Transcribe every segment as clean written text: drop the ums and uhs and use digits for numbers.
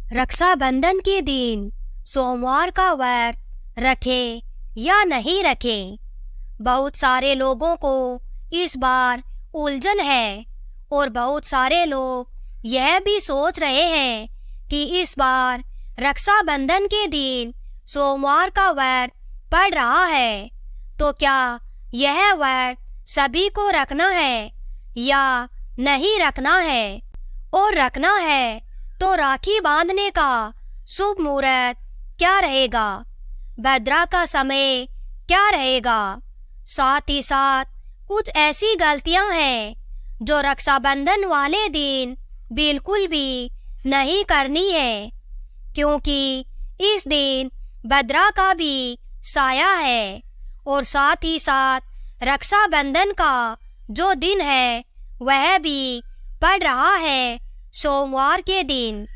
रक्षाबंधन के दिन सोमवार का व्रत रखें या नहीं रखें। बहुत सारे लोगों को इस बार उलझन है और बहुत सारे लोग यह भी सोच रहे हैं कि इस बार रक्षाबंधन के दिन सोमवार का व्रत पड़ रहा है, तो क्या यह व्रत सभी को रखना है या नहीं रखना है, और रखना है तो राखी बांधने का शुभ मुहूर्त क्या रहेगा, भद्रा का समय क्या रहेगा। साथ ही साथ कुछ ऐसी गलतियां हैं जो रक्षाबंधन वाले दिन बिल्कुल भी नहीं करनी है, क्योंकि इस दिन भद्रा का भी साया है और साथ ही साथ रक्षाबंधन का जो दिन है वह भी पड़ रहा है सोमवार के दिन।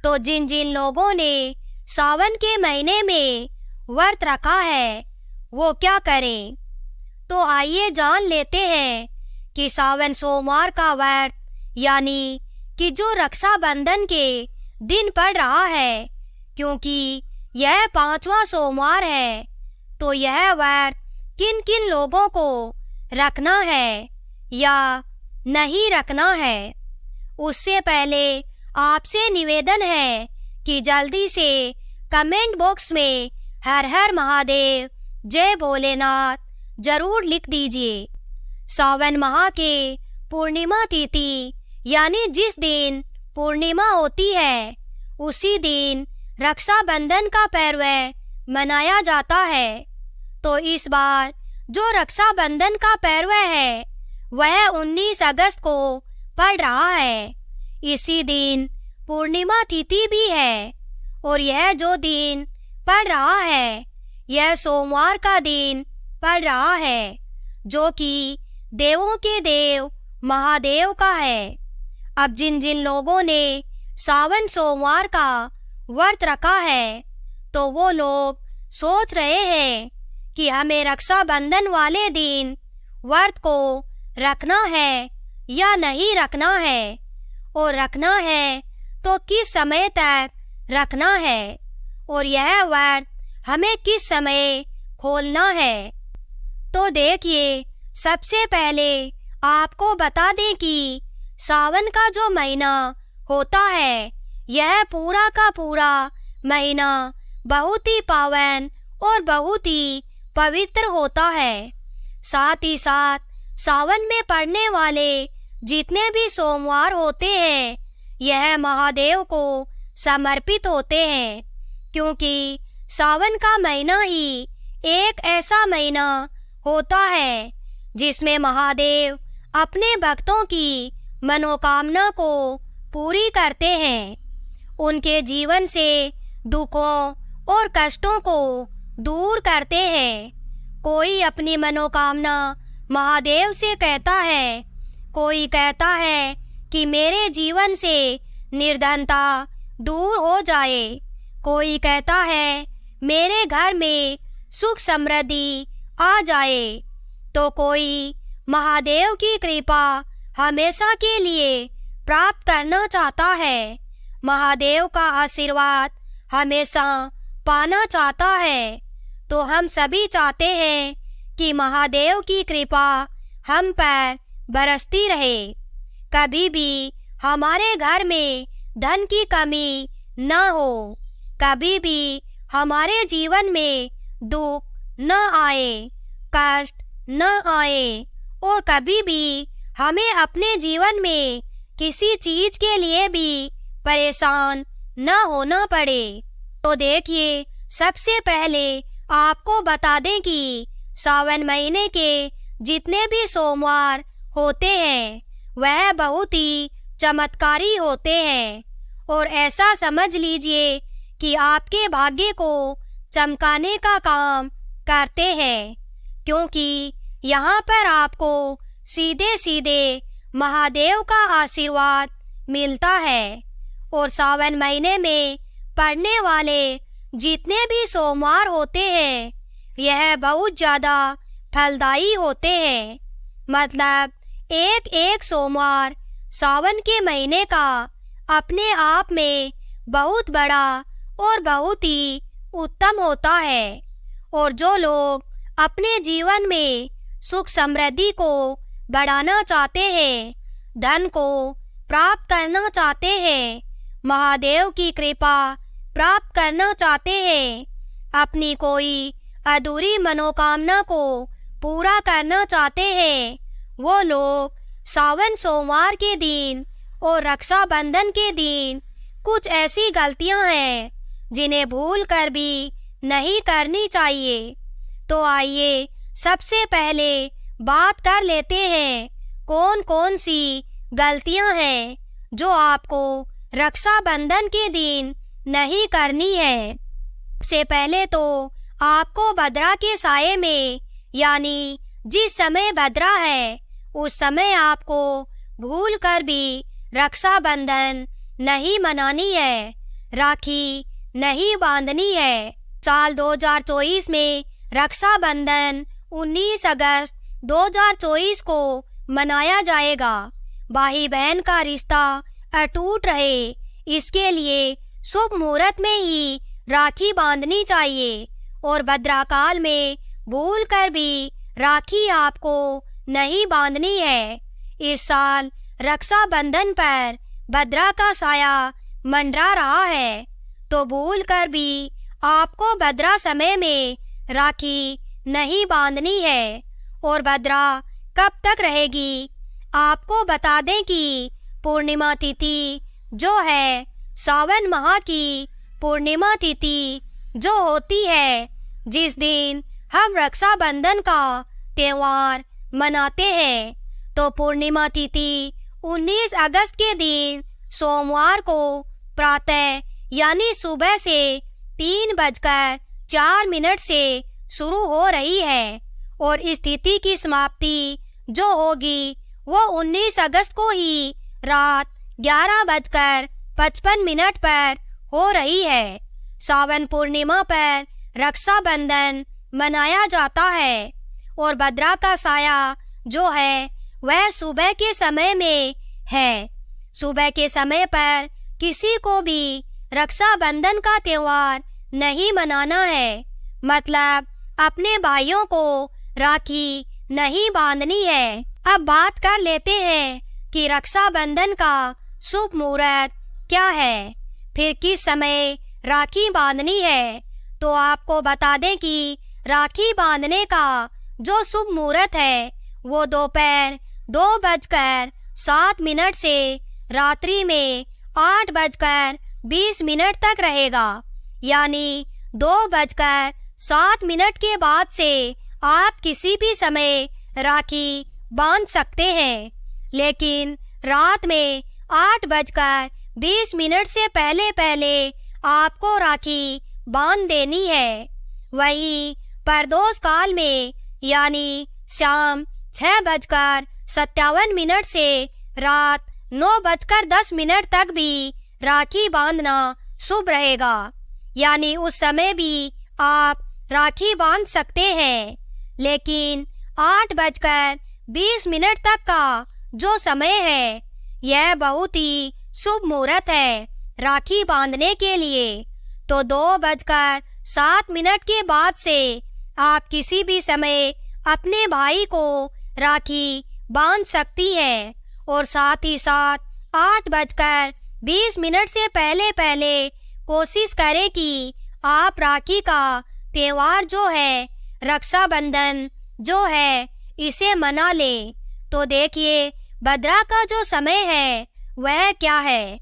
तो जिन जिन लोगों ने सावन के महीने में व्रत रखा है वो क्या करें, तो आइए जान लेते हैं कि सावन सोमवार का व्रत यानी कि जो रक्षाबंधन के दिन पड़ रहा है, क्योंकि यह 5वां सोमवार है, तो यह व्रत किन किन लोगों को रखना है या नहीं रखना है। उससे पहले आपसे निवेदन है कि जल्दी से कमेंट बॉक्स में हर हर महादेव जय भोलेनाथ जरूर लिख दीजिए। सावन माह के पूर्णिमा तिथि यानी जिस दिन पूर्णिमा होती है उसी दिन रक्षाबंधन का पर्व मनाया जाता है। तो इस बार जो रक्षाबंधन का पर्व है वह 19 अगस्त को पड़ रहा है। इसी दिन पूर्णिमा तिथि भी है और यह जो दिन पड़ रहा है यह सोमवार का दिन पड़ रहा है, जो कि देवों के देव महादेव का है। अब जिन जिन लोगों ने सावन सोमवार का व्रत रखा है तो वो लोग सोच रहे हैं कि हमें रक्षाबंधन वाले दिन व्रत को रखना है या नहीं रखना है, और रखना है तो किस समय तक रखना है, और यह व्रत हमें किस समय खोलना है। तो देखिए, सबसे पहले आपको बता दें कि सावन का जो महीना होता है यह पूरा का पूरा महीना बहुत ही पावन और बहुत ही पवित्र होता है। साथ ही साथ सावन में पड़ने वाले जितने भी सोमवार होते हैं यह महादेव को समर्पित होते हैं, क्योंकि सावन का महीना ही एक ऐसा महीना होता है जिसमें महादेव अपने भक्तों की मनोकामना को पूरी करते हैं, उनके जीवन से दुखों और कष्टों को दूर करते हैं। कोई अपनी मनोकामना महादेव से कहता है, कोई कहता है कि मेरे जीवन से निर्धनता दूर हो जाए, कोई कहता है मेरे घर में सुख समृद्धि आ जाए, तो कोई महादेव की कृपा हमेशा के लिए प्राप्त करना चाहता है, महादेव का आशीर्वाद हमेशा पाना चाहता है। तो हम सभी चाहते हैं कि महादेव की कृपा हम पर बरसती रहे, कभी भी हमारे घर में धन की कमी न हो, कभी भी हमारे जीवन में दुख न आए, कष्ट न आए, और कभी भी हमें अपने जीवन में किसी चीज के लिए भी परेशान न होना पड़े। तो देखिए, सबसे पहले आपको बता दें कि सावन महीने के जितने भी सोमवार होते हैं वह बहुत ही चमत्कारी होते हैं, और ऐसा समझ लीजिए कि आपके भाग्य को चमकाने का काम करते हैं, क्योंकि यहाँ पर आपको सीधे सीधे महादेव का आशीर्वाद मिलता है। और सावन महीने में पड़ने वाले जितने भी सोमवार होते हैं यह बहुत ज़्यादा फलदायी होते हैं, मतलब एक एक सोमवार सावन के महीने का अपने आप में बहुत बड़ा और बहुत ही उत्तम होता है। और जो लोग अपने जीवन में सुख समृद्धि को बढ़ाना चाहते हैं, धन को प्राप्त करना चाहते हैं, महादेव की कृपा प्राप्त करना चाहते हैं, अपनी कोई अधूरी मनोकामना को पूरा करना चाहते हैं, वो लोग सावन सोमवार के दिन और रक्षाबंधन के दिन कुछ ऐसी गलतियां हैं जिन्हें भूल कर भी नहीं करनी चाहिए। तो आइए सबसे पहले बात कर लेते हैं कौन कौन सी गलतियां हैं जो आपको रक्षाबंधन के दिन नहीं करनी है। सबसे पहले तो आपको भद्रा के साये में, यानी जिस समय भद्रा है उस समय आपको भूल कर भी रक्षाबंधन नहीं मनानी है, राखी नहीं बांधनी है। साल 2024 में रक्षाबंधन 19 अगस्त 2024 को मनाया जाएगा। भाई बहन का रिश्ता अटूट रहे, इसके लिए शुभ मुहूर्त में ही राखी बांधनी चाहिए और भद्राकाल में भूल कर भी राखी आपको नहीं बांधनी है। इस साल रक्षाबंधन पर भद्रा का साया मंडरा रहा है, तो भूल कर भी आपको भद्रा समय में राखी नहीं बांधनी है। और भद्रा कब तक रहेगी, आपको बता दें कि पूर्णिमा तिथि जो है, सावन माह की पूर्णिमा तिथि जो होती है, जिस दिन हम रक्षाबंधन का त्योहार मनाते हैं, तो पूर्णिमा तिथि 19 अगस्त के दिन सोमवार को प्रातः यानी सुबह से 3:04 से शुरू हो रही है और इस तिथि की समाप्ति जो होगी वो 19 अगस्त को ही रात 11:55 पर हो रही है। सावन पूर्णिमा पर रक्षाबंधन मनाया जाता है और भद्रा का साया जो है वह सुबह के समय में है। सुबह के समय पर किसी को भी रक्षाबंधन का त्योहार नहीं मनाना है, मतलब अपने भाइयों को राखी नहीं बांधनी है। अब बात कर लेते हैं कि रक्षाबंधन का शुभ मुहूर्त क्या है, फिर किस समय राखी बांधनी है। तो आपको बता दें कि राखी बांधने का जो शुभ मुहूर्त है वो दोपहर 2:07 से रात्रि में 8:20 तक रहेगा। यानी 2:07 के बाद से आप किसी भी समय राखी बांध सकते हैं, लेकिन रात में 8:20 से पहले पहले आपको राखी बांध देनी है। वहीं प्रदोष काल में यानी शाम 6:57 से रात 9:10 तक भी राखी बांधना शुभ रहेगा। यानी उस समय भी आप राखी बांध सकते हैं, लेकिन 8:20 तक का जो समय है यह बहुत ही शुभ मुहूर्त है राखी बांधने के लिए। तो 2:07 के बाद से आप किसी भी समय अपने भाई को राखी बांध सकती हैं और साथ ही साथ 8:20 से पहले पहले कोशिश करें कि आप राखी का त्योहार जो है, रक्षाबंधन जो है, इसे मना लें। तो देखिए भद्रा का जो समय है वह क्या है,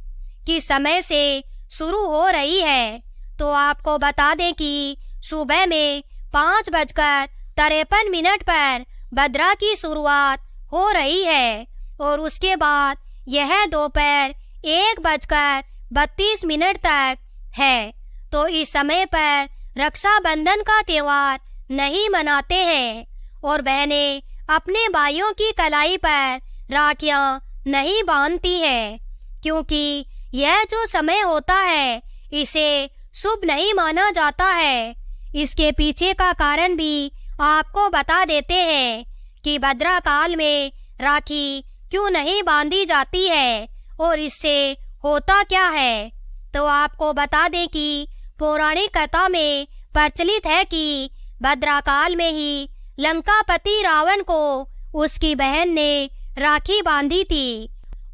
किस समय से शुरू हो रही है। तो आपको बता दें कि सुबह में 5:53 पर भद्रा की शुरुआत हो रही है और उसके बाद यह दोपहर 1:32 तक है। तो इस समय पर रक्षाबंधन का त्योहार नहीं मनाते हैं और बहनें अपने भाइयों की कलाई पर राखियां नहीं बांधती हैं, क्योंकि यह जो समय होता है इसे शुभ नहीं माना जाता है। इसके पीछे का कारण भी आपको बता देते हैं कि भद्रा काल में राखी क्यों नहीं बांधी जाती है और इससे होता क्या है। तो आपको बता दें कि पौराणिक कथा में प्रचलित है कि भद्राकाल में ही लंकापति रावण को उसकी बहन ने राखी बांधी थी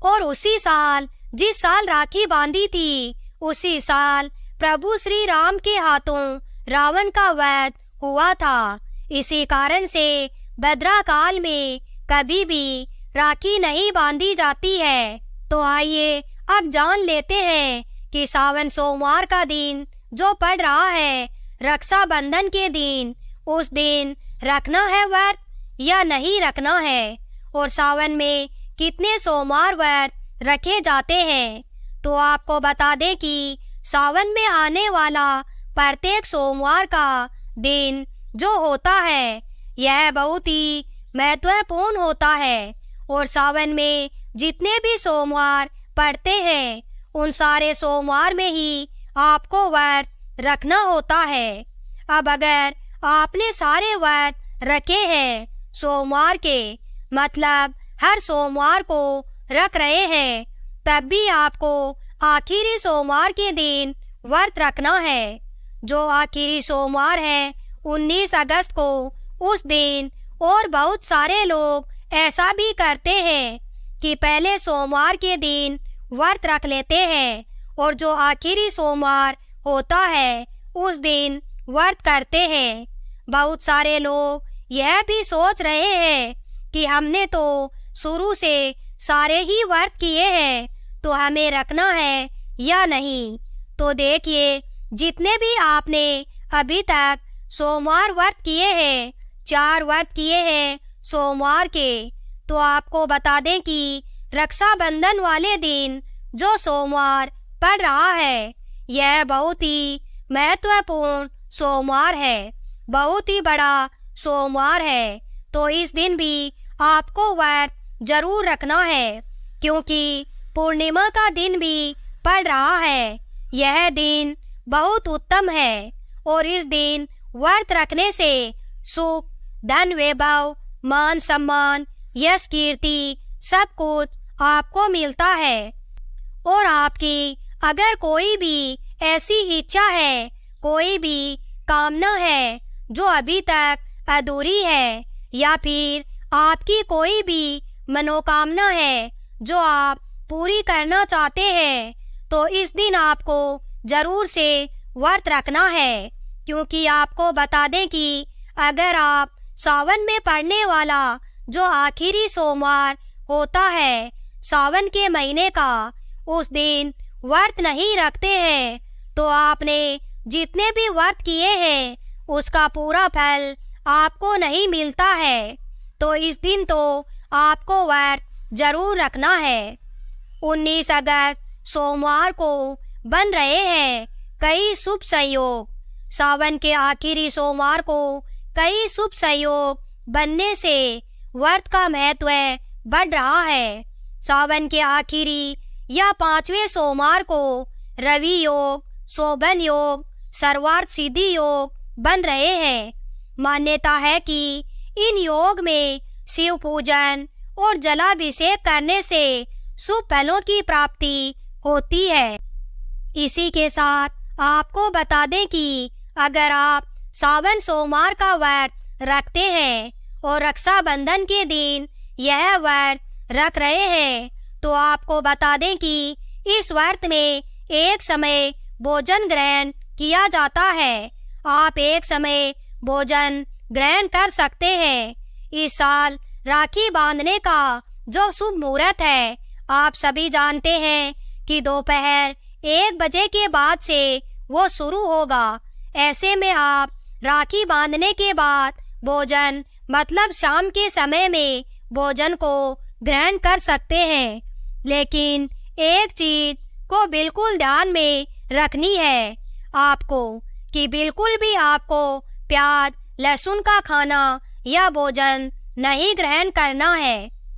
और उसी साल, जिस साल राखी बांधी थी, उसी साल प्रभु श्री राम के हाथों रावण का वध हुआ था। इसी कारण से भद्राकाल में कभी भी राखी नहीं बांधी जाती है। तो आइए अब जान लेते हैं कि सावन सोमवार का दिन जो पड़ रहा है रक्षाबंधन के दिन, उस दिन रखना है व्रत या नहीं रखना है, और सावन में कितने सोमवार व्रत रखे जाते हैं। तो आपको बता दें कि सावन में आने वाला प्रत्येक सोमवार का दिन जो होता है यह बहुत ही महत्वपूर्ण होता है, और सावन में जितने भी सोमवार पड़ते हैं उन सारे सोमवार में ही आपको व्रत रखना होता है। अब अगर आपने सारे व्रत रखे हैं सोमवार के, मतलब हर सोमवार को रख रहे हैं, तब भी आपको आखिरी सोमवार के दिन व्रत रखना है। जो आखिरी सोमवार है 19 अगस्त को, उस दिन और बहुत सारे लोग ऐसा भी करते हैं कि पहले सोमवार के दिन व्रत रख लेते हैं और जो आखिरी सोमवार होता है उस दिन व्रत करते हैं। बहुत सारे लोग यह भी सोच रहे हैं कि हमने तो शुरू से सारे ही व्रत किए हैं तो हमें रखना है या नहीं। तो देखिए, जितने भी आपने अभी तक सोमवार व्रत किए हैं, 4 व्रत किए हैं सोमवार के, तो आपको बता दें कि रक्षाबंधन वाले दिन जो सोमवार पड़ रहा है यह बहुत ही महत्वपूर्ण सोमवार है, बहुत ही बड़ा सोमवार है। तो इस दिन भी आपको व्रत जरूर रखना है, क्योंकि पूर्णिमा का दिन भी पड़ रहा है। यह दिन बहुत उत्तम है और इस दिन व्रत रखने से सुख, धन, वैभव, मान सम्मान, यश, कीर्ति सब कुछ आपको मिलता है। और आपकी अगर कोई भी ऐसी इच्छा है, कोई भी कामना है जो अभी तक अधूरी है, या फिर आपकी कोई भी मनोकामना है जो आप पूरी करना चाहते हैं, तो इस दिन आपको जरूर से व्रत रखना है। क्योंकि आपको बता दें कि अगर आप सावन में पड़ने वाला जो आखिरी सोमवार होता है सावन के महीने का, उस दिन व्रत नहीं रखते हैं तो आपने जितने भी व्रत किए हैं उसका पूरा फल आपको नहीं मिलता है। तो इस दिन तो आपको व्रत जरूर रखना है। 19 अगस्त सोमवार को बन रहे हैं कई शुभ संयोग। सावन के आखिरी सोमवार को कई शुभ संयोग बनने से व्रत का महत्व बढ़ रहा है। सावन के आखिरी या 5वें सोमवार को रवि योग, शोभन योग, सर्वार्थ सिद्धि योग बन रहे हैं। मान्यता है कि इन योग में शिव पूजन और जलाभिषेक करने से शुभ फलों की प्राप्ति होती है। इसी के साथ आपको बता दें कि अगर आप सावन सोमवार का व्रत रखते हैं और रक्षाबंधन के दिन यह व्रत रख रहे हैं, तो आपको बता दें कि इस व्रत में एक समय भोजन ग्रहण किया जाता है। आप एक समय भोजन ग्रहण कर सकते हैं। इस साल राखी बांधने का जो शुभ मुहूर्त है आप सभी जानते हैं कि दोपहर 1 बजे के बाद से वो शुरू होगा। ऐसे में आप राखी बांधने के बाद भोजन मतलब शाम के समय में भोजन को ग्रहण कर सकते हैं। लेकिन एक चीज को बिल्कुल ध्यान में रखनी है आपको कि बिल्कुल भी आपको प्याज, लहसुन का खाना या भोजन नहीं ग्रहण करना है।